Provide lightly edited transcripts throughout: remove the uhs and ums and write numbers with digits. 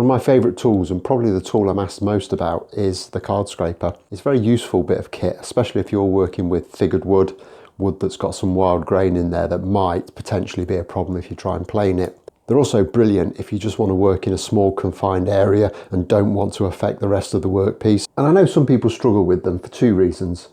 One of my favourite tools, and probably the tool I'm asked most about, is the card scraper. It's a very useful bit of kit, especially if you're working with figured wood that's got some wild grain in there that might potentially be a problem if you try and plane it. They're also brilliant if you just want to work in a small confined area and don't want to affect the rest of the workpiece. And I know some people struggle with them for two reasons.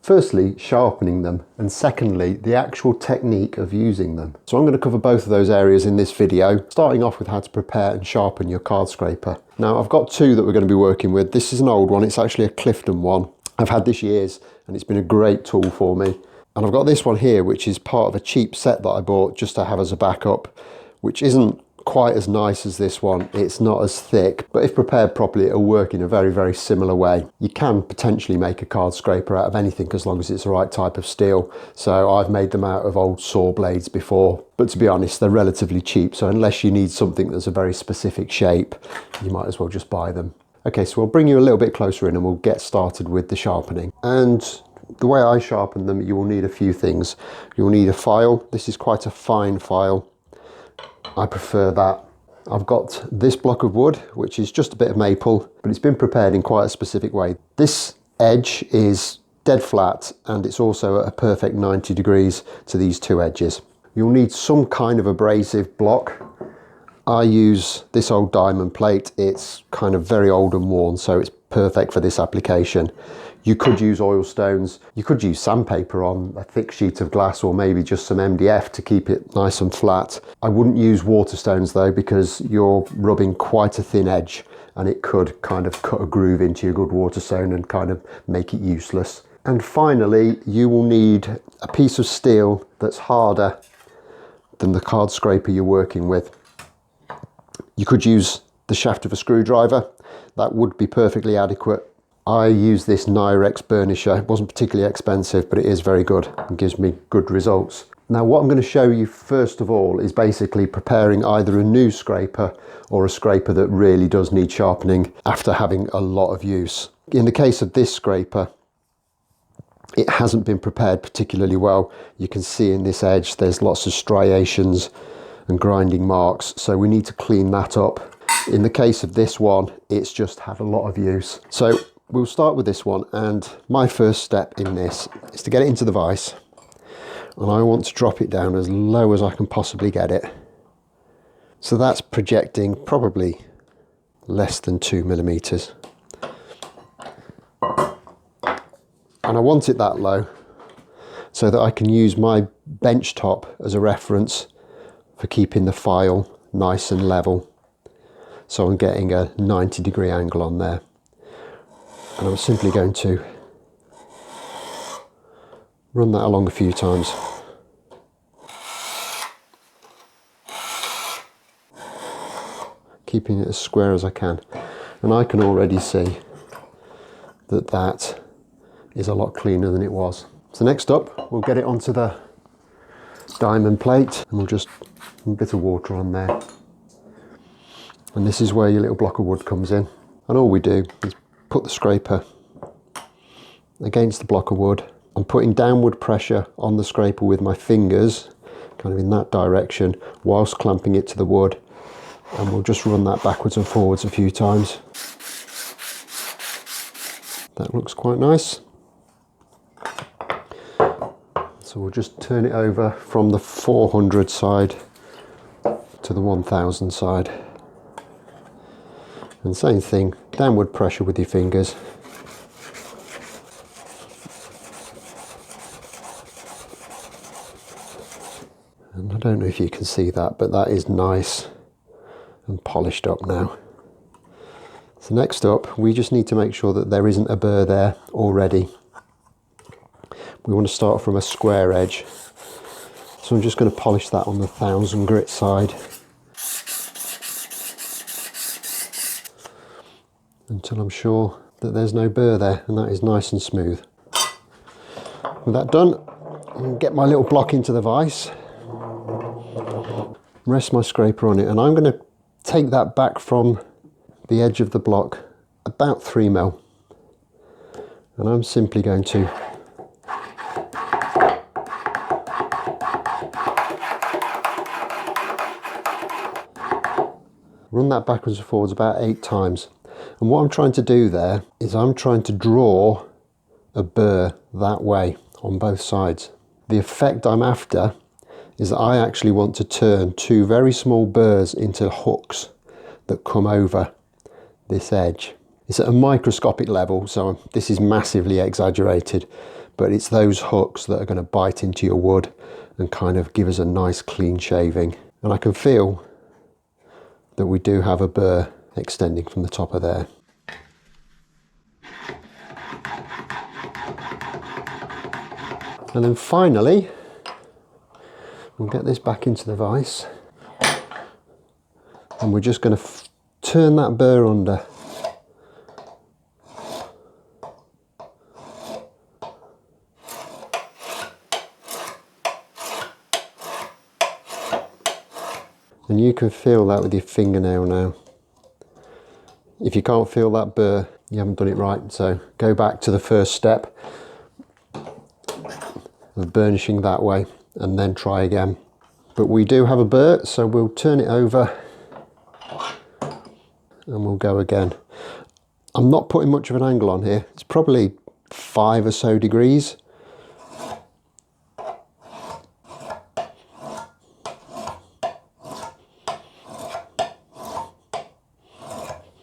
Firstly, sharpening them, and secondly, the actual technique of using them. So I'm going to cover both of those areas in this video, starting off with how to prepare and sharpen your card scraper. Now, I've got two that we're going to be working with. This is an old one. It's actually a Clifton one. I've had this years and it's been a great tool for me. And I've got this one here, which is part of a cheap set that I bought just to have as a backup, which isn't quite as nice as this one. It's not as thick, but if prepared properly, it'll work in a very, very similar way. You can potentially make a card scraper out of anything as long as it's the right type of steel. So I've made them out of old saw blades before, but to be honest, they're relatively cheap. So unless you need something that's a very specific shape, you might as well just buy them. Okay, so we'll bring you a little bit closer in and we'll get started with the sharpening. And the way I sharpen them, you will need a few things. You'll need a file. This is quite a fine file. I prefer that. I've got this block of wood, which is just a bit of maple, but it's been prepared in quite a specific way. This edge is dead flat and it's also at a perfect 90 degrees to these two edges. You'll need some kind of abrasive block. I use this old diamond plate. It's kind of very old and worn, so it's perfect for this application. You could use oil stones, you could use sandpaper on a thick sheet of glass, or maybe just some MDF to keep it nice and flat. I wouldn't use water stones though, because you're rubbing quite a thin edge and it could kind of cut a groove into your good water stone and kind of make it useless. And finally, you will need a piece of steel that's harder than the card scraper you're working with. You could use the shaft of a screwdriver. That would be perfectly adequate. I use this Nyrex burnisher. It wasn't particularly expensive, but it is very good and gives me good results. Now, what I'm going to show you first of all is basically preparing either a new scraper or a scraper that really does need sharpening after having a lot of use. In the case of this scraper, it hasn't been prepared particularly well. You can see in this edge there's lots of striations and grinding marks, so we need to clean that up. In the case of this one, it's just had a lot of use. So we'll start with this one, and my first step in this is to get it into the vise, and I want to drop it down as low as I can possibly get it. So that's projecting probably less than 2 millimeters. And I want it that low so that I can use my bench top as a reference for keeping the file nice and level. So I'm getting a 90-degree angle on there. And I'm simply going to run that along a few times. Keeping it as square as I can. And I can already see that that is a lot cleaner than it was. So next up, we'll get it onto the diamond plate, and we'll just put a bit of water on there. And this is where your little block of wood comes in. And all we do is put the scraper against the block of wood. I'm putting downward pressure on the scraper with my fingers, kind of in that direction, whilst clamping it to the wood. And we'll just run that backwards and forwards a few times. That looks quite nice. So we'll just turn it over from the 400 side to the 1000 side. And same thing, downward pressure with your fingers. And I don't know if you can see that, but that is nice and polished up now. So next up, we just need to make sure that there isn't a burr there already. We want to start from a square edge. So I'm just going to polish that on the 1000 grit side until I'm sure that there's no burr there, and that is nice and smooth. With that done, I'll get my little block into the vise, rest my scraper on it, and I'm going to take that back from the edge of the block about 3 mil, and I'm simply going to Run that backwards and forwards about 8 times. And what I'm trying to do there is I'm trying to draw a burr that way on both sides. The effect I'm after is that I actually want to turn 2 very small burrs into hooks that come over this edge. It's at a microscopic level, so this is massively exaggerated, but it's those hooks that are going to bite into your wood and kind of give us a nice clean shaving. And I can feel that we do have a burr extending from the top of there. And then finally, we'll get this back into the vise, and we're just going to turn that burr under. And you can feel that with your fingernail now. If you can't feel that burr, you haven't done it right. So go back to the first step of burnishing that way and then try again. But we do have a burr, so we'll turn it over and we'll go again. I'm not putting much of an angle on here. It's probably 5 or so degrees.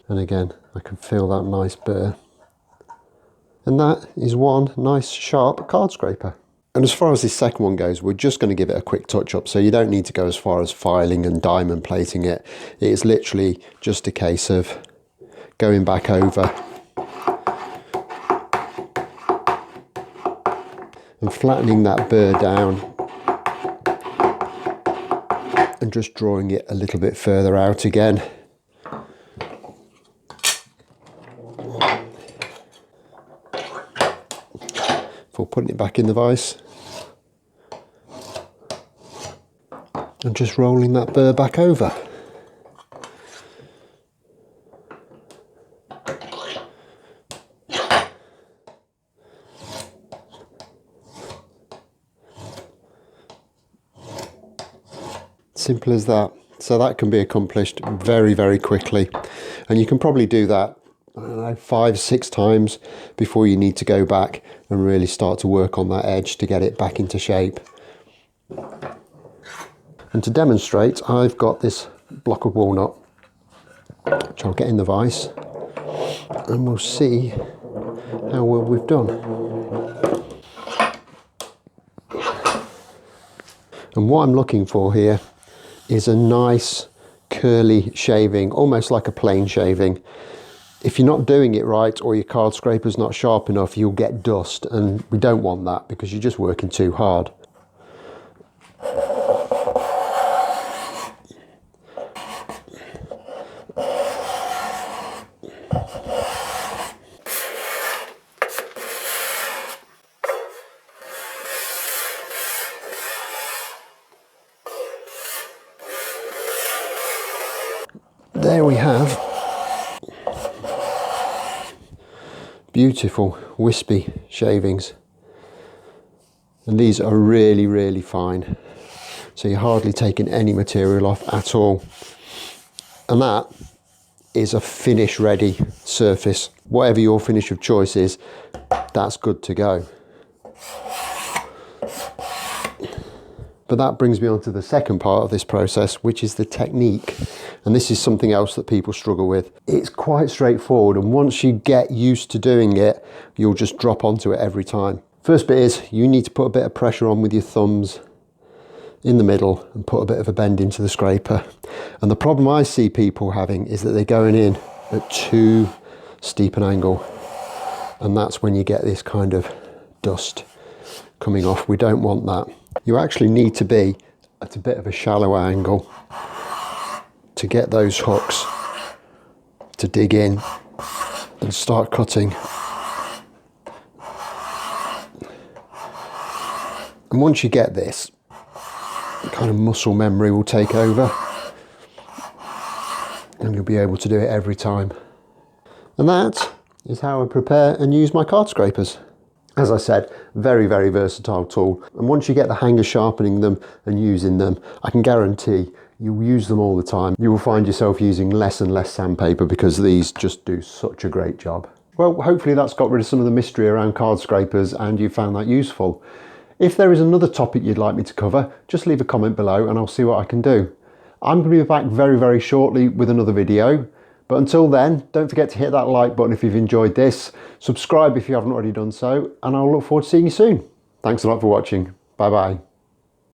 And again, I can feel that nice burr. And that is one nice sharp card scraper. And as far as this second one goes, we're just going to give it a quick touch up, so you don't need to go as far as filing and diamond plating it. It is literally just a case of going back over and flattening that burr down and just drawing it a little bit further out again. Before putting it back in the vise. And just rolling that burr back over. Simple as that. So that can be accomplished very, very quickly. And you can probably do that, I don't know, 5-6 times before you need to go back and really start to work on that edge to get it back into shape. And to demonstrate, I've got this block of walnut, which I'll get in the vise, and we'll see how well we've done. And what I'm looking for here is a nice curly shaving, almost like a plane shaving. If you're not doing it right, or your card scraper's not sharp enough, you'll get dust, and we don't want that because you're just working too hard. There we have beautiful wispy shavings, and these are really, really fine, so you're hardly taking any material off at all. And that is a finish ready surface. Whatever your finish of choice is, that's good to go. But that brings me on to the second part of this process, which is the technique. And this is something else that people struggle with. It's quite straightforward, and once you get used to doing it, you'll just drop onto it every time. First bit is you need to put a bit of pressure on with your thumbs in the middle and put a bit of a bend into the scraper. And the problem I see people having is that they're going in at too steep an angle, and that's when you get this kind of dust coming off. We don't want that. You actually need to be at a bit of a shallower angle to get those hooks to dig in and start cutting. And once you get this, kind of muscle memory will take over and you'll be able to do it every time. And that is how I prepare and use my card scrapers. As I said, very, very versatile tool. And once you get the hang of sharpening them and using them, I can guarantee you'll use them all the time. You will find yourself using less and less sandpaper because these just do such a great job. Well, hopefully that's got rid of some of the mystery around card scrapers and you found that useful. If there is another topic you'd like me to cover, just leave a comment below and I'll see what I can do. I'm going to be back very, very shortly with another video. But until then, don't forget to hit that like button if you've enjoyed this. Subscribe if you haven't already done so, and I'll look forward to seeing you soon. Thanks a lot for watching. Bye bye.